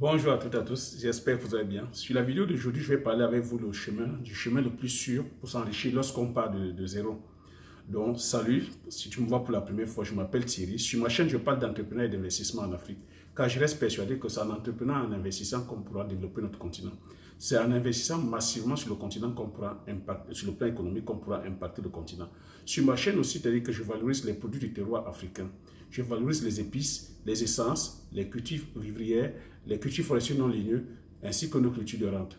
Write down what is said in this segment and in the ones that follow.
Bonjour à toutes et à tous, j'espère que vous allez bien. Sur la vidéo d'aujourd'hui, je vais parler avec vous du chemin le plus sûr pour s'enrichir lorsqu'on part de zéro. Donc, salut, si tu me vois pour la première fois, je m'appelle Thierry. Sur ma chaîne, je parle d'entrepreneuriat et d'investissement en Afrique, car je reste persuadé que c'est en entreprenant et en investissant qu'on pourra développer notre continent. C'est en investissant massivement sur le continent qu'on pourra impacter, sur le plan économique, qu'on pourra impacter le continent. Sur ma chaîne aussi, c'est-à-dire que je valorise les produits du terroir africain. Je valorise les épices, les essences, les cultures vivrières, les cultures forestières non ligneux, ainsi que nos cultures de rente.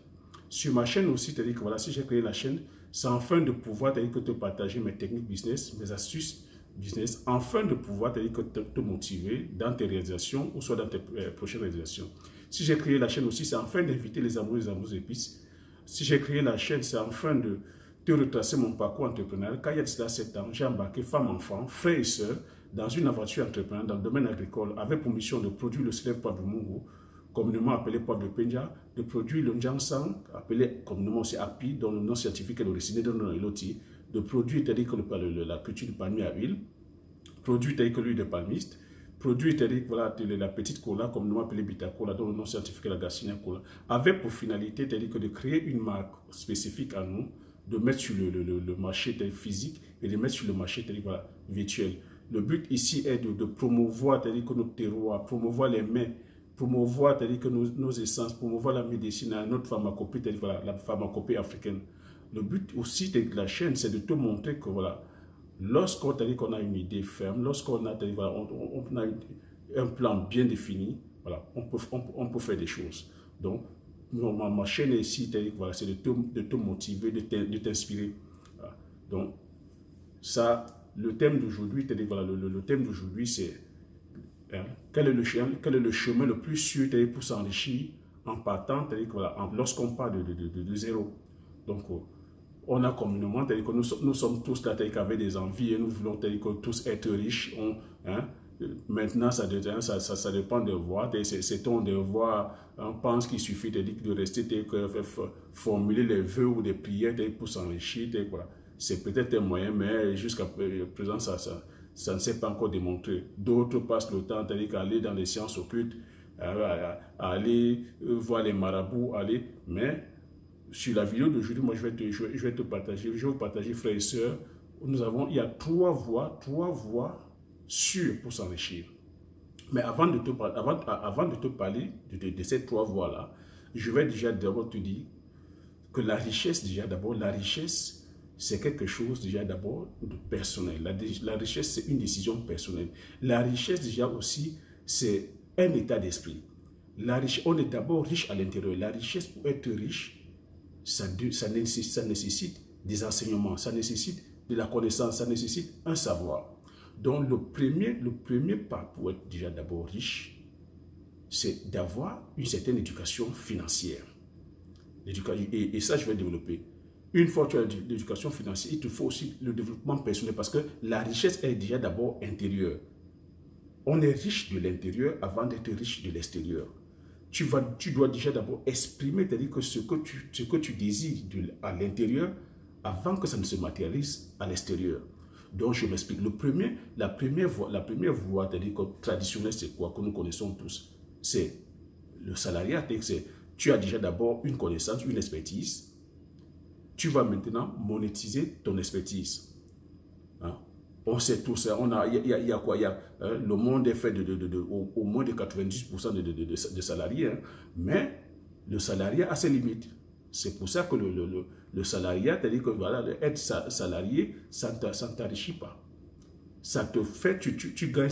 Sur ma chaîne aussi, c'est-à-dire que voilà, si j'ai créé la chaîne, c'est afin de pouvoir te partager mes techniques business, mes astuces business, afin de pouvoir te motiver dans tes réalisations ou soit dans tes prochaines réalisations. Si j'ai créé la chaîne aussi, c'est afin d'inviter les amoureux et les amoureuses épices. Si j'ai créé la chaîne, c'est afin de te retracer mon parcours entrepreneurial. Car il y a de cela 7 ans, j'ai embarqué femmes, enfants, frères et sœurs dans une aventure entrepreneuriale dans le domaine agricole avec pour mission de produire le célèbre poivre de Mungo, communément appelé poivre de Penja, de produire le Njansang, appelé communément aussi Api, dont le nom scientifique est originaire de l'Eloti, de produire la culture du palmier à huile, produire l'huile de palmiste, produire voilà, la petite cola, communément appelée Bita Cola, dont le nom scientifique est la Garcinia Cola, avec pour finalité de créer une marque spécifique à nous, de mettre sur le marché physique et de mettre sur le marché voilà, virtuel. Le but ici est de promouvoir que notre terroir, promouvoir les mets, promouvoir que nos essences, promouvoir la médecine, notre pharmacopée, voilà, la pharmacopée africaine. Le but aussi de la chaîne, c'est de te montrer que voilà, lorsqu'on a une idée ferme, lorsqu'on a, voilà, on a un plan bien défini, voilà, on peut faire des choses. Donc, ma chaîne ici, voilà, c'est de te motiver, de t'inspirer. Voilà. Donc, ça, le thème d'aujourd'hui, voilà, le thème d'aujourd'hui, c'est quel est le chemin le plus sûr pour s'enrichir en partant, voilà, lorsqu'on part de zéro. Donc, on a communément, que nous sommes tous là avec des envies et nous voulons tous être riches. Maintenant, ça dépend de voir. C'est ton devoir. On pense qu'il suffit de rester, formuler les vœux ou des prières pour s'enrichir. Voilà. C'est peut-être un moyen, mais jusqu'à présent, ça ne s'est pas encore démontré. D'autres passent le temps à aller dans les sciences occultes, à aller voir les marabouts, mais sur la vidéo d'aujourd'hui, moi je vais te partager, je vais vous partager, frères et sœurs, il y a trois voies sûres pour s'enrichir. Mais avant de te parler de ces trois voies-là, je vais déjà d'abord te dire que la richesse, c'est quelque chose déjà d'abord de personnel. La richesse, c'est une décision personnelle. La richesse déjà aussi, c'est un état d'esprit. On est d'abord riche à l'intérieur. La richesse, pour être riche, ça nécessite des enseignements, ça nécessite de la connaissance, ça nécessite un savoir. Donc le premier pas pour être déjà d'abord riche, c'est d'avoir une certaine éducation financière. Et ça, je vais développer. Une fois que tu as l'éducation financière, il te faut aussi le développement personnel parce que la richesse est déjà d'abord intérieure. On est riche de l'intérieur avant d'être riche de l'extérieur. Tu dois déjà d'abord exprimer, c'est-à-dire que ce que tu désires à l'intérieur avant que ça ne se matérialise à l'extérieur. Donc, je m'explique. La première voie, c'est-à-dire traditionnelle, c'est quoi que nous connaissons tous? C'est le salariat. Tu as déjà d'abord une connaissance, une expertise. Tu vas maintenant monétiser ton expertise. Hein? On sait tous, il y a quoi? Le monde est fait au moins de 90% de salariés, hein, mais le salariat a ses limites. C'est pour ça que le salariat, c'est-à-dire que voilà, être salarié, ça ne t'enrichit pas. Ça te fait, tu gagnes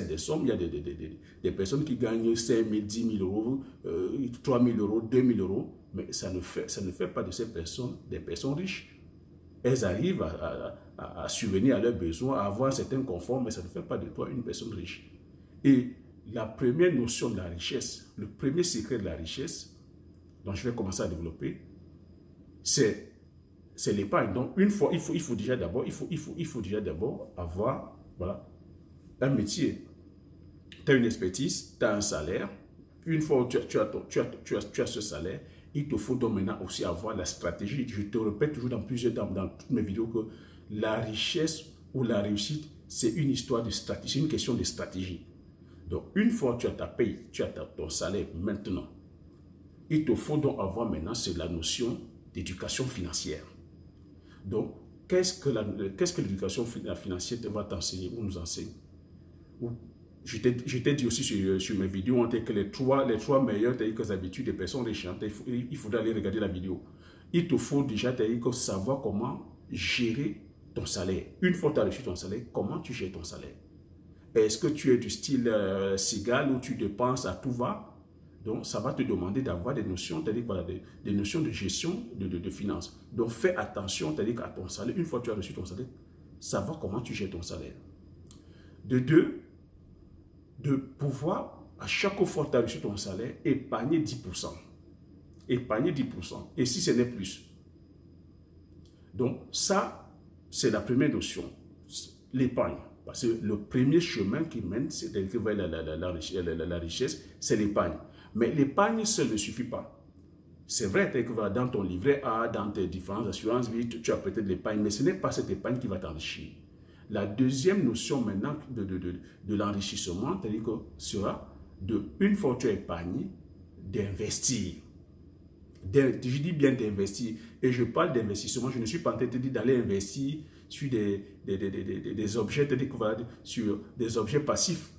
des sommes. Il y a des personnes qui gagnent 5 000, 10 000 euros, 3 000 euros, 2 000 euros, mais ça ne fait pas de ces personnes des personnes riches. Elles arrivent à subvenir à leurs besoins, à avoir un certain confort, mais ça ne fait pas de toi une personne riche. Et la première notion de la richesse, le premier secret de la richesse, dont je vais commencer à développer, c'est l'épargne. Donc, il faut déjà d'abord avoir voilà, un métier. Tu as une expertise, tu as un salaire. Une fois que tu as ce salaire, il te faut donc maintenant aussi avoir la stratégie. Je te répète toujours dans toutes mes vidéos que la richesse ou la réussite, c'est une histoire de stratégie, c'est une question de stratégie. Donc, une fois que tu as ta paye, tu as ton salaire maintenant, il te faut donc avoir maintenant, c'est la notion d'éducation financière. Donc, qu'est-ce que l'éducation financière va t'enseigner ou nous enseigne? Je t'ai dit aussi sur mes vidéos que les trois meilleures habitudes des personnes riches, il faudra aller regarder la vidéo. Il te faut déjà savoir comment gérer ton salaire. Une fois que tu as reçu ton salaire, comment tu gères ton salaire? Est-ce que tu es du style cigale où tu dépenses à tout va? Donc, ça va te demander d'avoir des notions, des notions de gestion de finances. Donc, fais attention à ton salaire. Une fois que tu as reçu ton salaire, savoir comment tu gères ton salaire. De deux, de pouvoir, à chaque fois que tu as reçu ton salaire, épargner 10%. Épargner 10%. Et si ce n'est plus. Donc, ça, c'est la première notion. L'épargne. Parce que le premier chemin qui mène vers la richesse, c'est l'épargne. Mais l'épargne seule ne suffit pas. C'est vrai que dans ton livret A, dans tes différentes assurances vie, tu as peut-être l'épargne, mais ce n'est pas cette épargne qui va t'enrichir. La deuxième notion maintenant de l'enrichissement, sera une fois que tu as épargné, d'investir. Je dis bien d'investir. Et je parle d'investissement, je ne suis pas en train de te dire d'aller investir sur des objets, sur des objets passifs,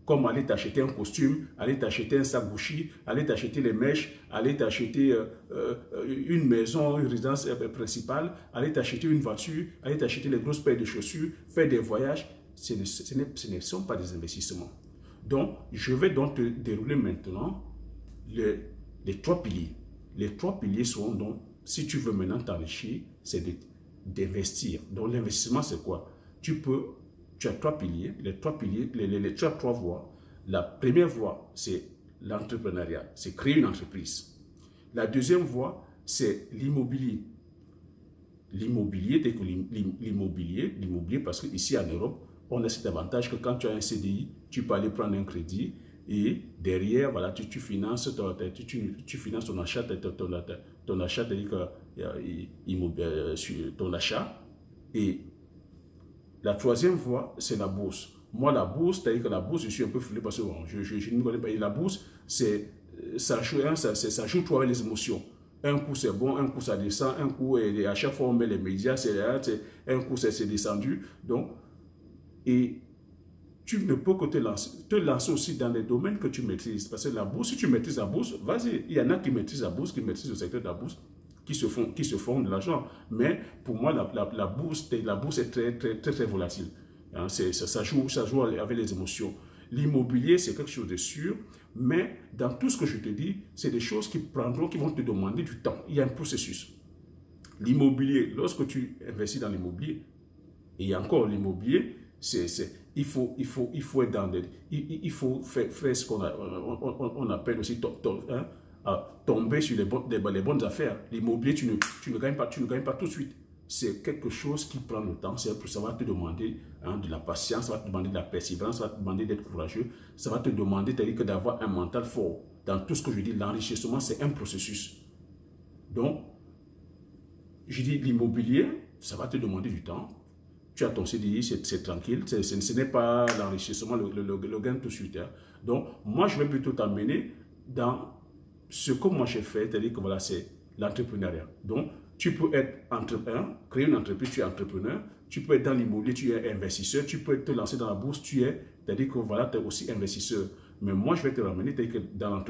comme aller t'acheter un costume, aller t'acheter un sac Gucci, aller t'acheter les mèches, aller t'acheter une maison, une résidence principale, aller t'acheter une voiture, aller t'acheter les grosses paires de chaussures, faire des voyages. Ce ne sont pas des investissements. Donc, je vais donc te dérouler maintenant les trois piliers. Les trois piliers seront donc, si tu veux maintenant t'enrichir, c'est d'investir. Donc, l'investissement, c'est quoi? Tu as trois piliers, tu as trois voies. La première voie, c'est l'entrepreneuriat, c'est créer une entreprise. La deuxième voie, c'est l'immobilier. L'immobilier, parce qu'ici en Europe, on a cet avantage que quand tu as un CDI, tu peux aller prendre un crédit et derrière, voilà, tu finances ton achat, ton achat. Et la troisième voie, c'est la bourse. Moi, la bourse, c'est-à-dire que la bourse, je suis un peu foulé parce que bon, je ne me connais pas. Et la bourse, ça joue trop avec les émotions. Un coup, c'est bon, un coup, ça descend, un coup, et à chaque fois, on met les médias, un coup, c'est descendu. Donc, et tu ne peux que te lancer aussi dans les domaines que tu maîtrises. Parce que la bourse, si tu maîtrises la bourse, vas-y, il y en a qui maîtrisent la bourse, qui maîtrisent le secteur de la bourse, qui se font de l'argent. Mais pour moi, la bourse est très volatile. Hein, ça joue avec les émotions. L'immobilier, c'est quelque chose de sûr, mais dans tout ce que je te dis, c'est des choses qui vont te demander du temps. Il y a un processus. L'immobilier, lorsque tu investis dans l'immobilier, et encore l'immobilier, il faut être dans il faut faire ce qu'on appelle aussi tomber sur les bonnes affaires. L'immobilier, tu ne gagnes pas tout de suite. C'est quelque chose qui prend le temps. Ça va te demander de la patience, ça va te demander de la persévérance, ça va te demander d'être courageux, ça va te demander d'avoir un mental fort. Dans tout ce que je dis, l'enrichissement, c'est un processus. Donc, je dis l'immobilier, ça va te demander du temps. Tu as ton CDI, c'est tranquille, ce n'est pas l'enrichissement, le gain tout de suite. Hein. Donc, moi, je vais plutôt t'amener dans ce que moi j'ai fait, c'est-à-dire que voilà, c'est l'entrepreneuriat. Donc, tu peux être entrepreneur, créer une entreprise, tu es entrepreneur, tu peux être dans l'immobilier, tu es investisseur, tu peux te lancer dans la bourse, c'est-à-dire que voilà, tu es aussi investisseur. Mais moi, je vais te ramener, c'est-à-dire que dans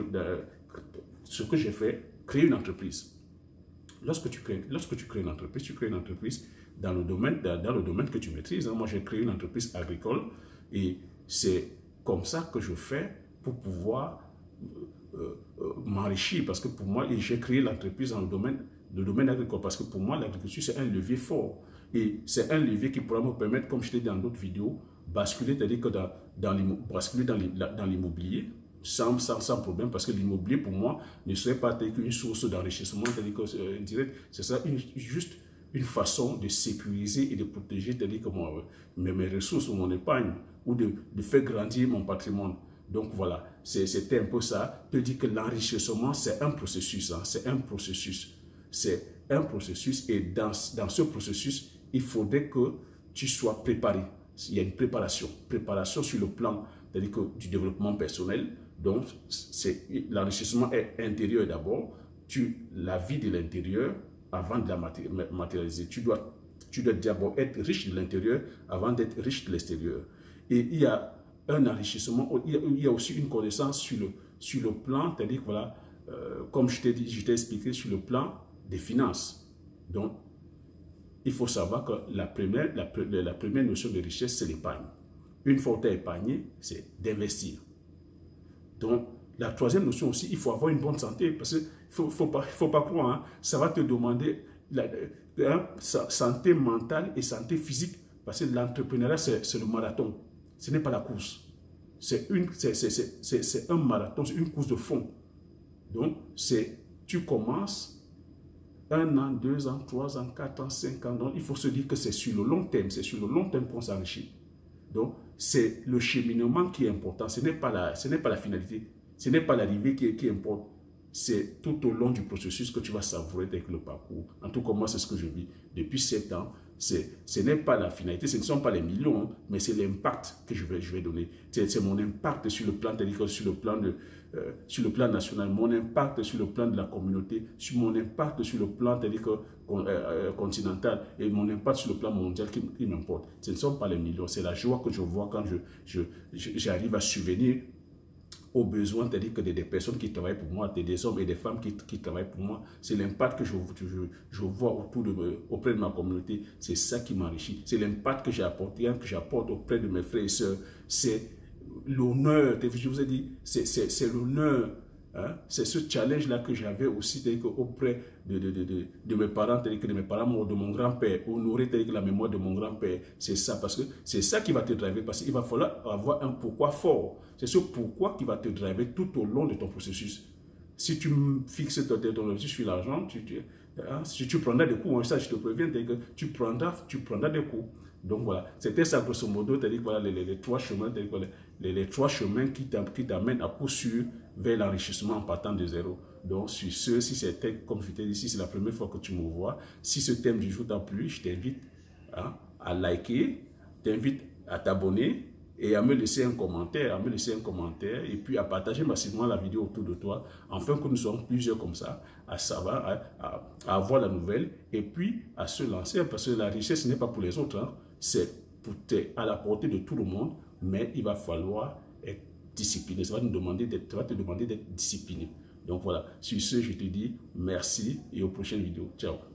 ce que j'ai fait, créer une entreprise. Lorsque tu crées une entreprise, tu crées une entreprise dans le domaine que tu maîtrises. Moi, j'ai créé une entreprise agricole et c'est comme ça que je fais pour pouvoir m'enrichir. Parce que pour moi, j'ai créé l'entreprise dans le domaine agricole. Parce que pour moi, l'agriculture, c'est un levier fort. Et c'est un levier qui pourra me permettre, comme je l'ai dit dans d'autres vidéos, basculer, c'est-à-dire que basculer dans l'immobilier sans problème, parce que l'immobilier, pour moi, ne serait pas une source d'enrichissement, c'est-à-dire que direct, c'est ça, juste une façon de sécuriser et de protéger, c'est-à-dire que mes ressources ou mon épargne, ou de faire grandir mon patrimoine. Donc voilà, c'était un peu ça. Je dis que l'enrichissement, c'est un processus. Hein, c'est un processus. C'est un processus et dans ce processus, il faudrait que tu sois préparé. Il y a une préparation sur le plan c'est-à-dire que du développement personnel. Donc, l'enrichissement est intérieur d'abord. La vie de l'intérieur avant de la matérialiser. Tu dois d'abord être riche de l'intérieur avant d'être riche de l'extérieur. Et il y a un enrichissement, il y a aussi une connaissance sur le plan, c'est-à-dire que voilà, comme je t'ai expliqué, sur le plan des finances. Donc, il faut savoir que la première notion de richesse, c'est l'épargne. Une fois que tu as épargné, c'est d'investir. Donc, la troisième notion aussi, il faut avoir une bonne santé, parce qu'il ne faut pas croire, hein, ça va te demander santé mentale et santé physique, parce que l'entrepreneuriat, c'est le marathon, ce n'est pas la course. C'est un marathon, c'est une course de fond. Donc, tu commences 1 an, 2 ans, 3 ans, 4 ans, 5 ans. Donc, il faut se dire que c'est sur le long terme. C'est sur le long terme qu'on s'enrichit. Donc, c'est le cheminement qui est important. Ce n'est pas la finalité. Ce n'est pas l'arrivée qui importe. C'est tout au long du processus que tu vas savourer avec le parcours. En tout cas, moi, c'est ce que je vis depuis 7 ans. Ce n'est pas la finalité, ce ne sont pas les millions, hein, mais c'est l'impact que je vais donner. C'est mon impact sur le plan sur le plan national, mon impact sur le plan de la communauté, sur mon impact sur le plan continental et mon impact sur le plan mondial qui m'importe. Ce ne sont pas les millions, c'est la joie que je vois quand j'arrive à subvenir aux besoins, c'est-à-dire que des personnes qui travaillent pour moi, des hommes et des femmes qui travaillent pour moi. C'est l'impact que je vois auprès de ma communauté. C'est ça qui m'enrichit. C'est l'impact que j'ai apporté, que j'apporte auprès de mes frères et sœurs. C'est l'honneur, je vous ai dit, c'est l'honneur. Hein? C'est ce challenge-là que j'avais aussi auprès de mes parents, de mes parents, de mon grand-père, honorer la mémoire de mon grand-père. C'est ça, parce que c'est ça qui va te driver, parce qu'il va falloir avoir un pourquoi fort. C'est ce pourquoi qui va te driver tout au long de ton processus. Si tu fixes ton objectif sur l'argent, si tu prendras des coups, ça je te préviens, tu prendras des coups. Donc voilà, c'était ça grosso modo, c'est-à-dire voilà, les trois chemins, les trois chemins qui t'amènent à coup sûr vers l'enrichissement en partant de zéro. Donc sur ce, si c'était, comme je t'ai dit, si c'est la première fois que tu me vois, si ce thème du jour t'a plu, je t'invite à liker, t'invite à t'abonner et à me laisser un commentaire, et puis à partager massivement la vidéo autour de toi, afin que nous soyons plusieurs comme ça, à savoir, à avoir la nouvelle, et puis à se lancer, parce que la richesse n'est pas pour les autres, hein, c'est à la portée de tout le monde, mais il va falloir être discipliné, ça va te demander d'être discipliné. Donc voilà, sur ce, je te dis merci et aux prochaines vidéos. Ciao.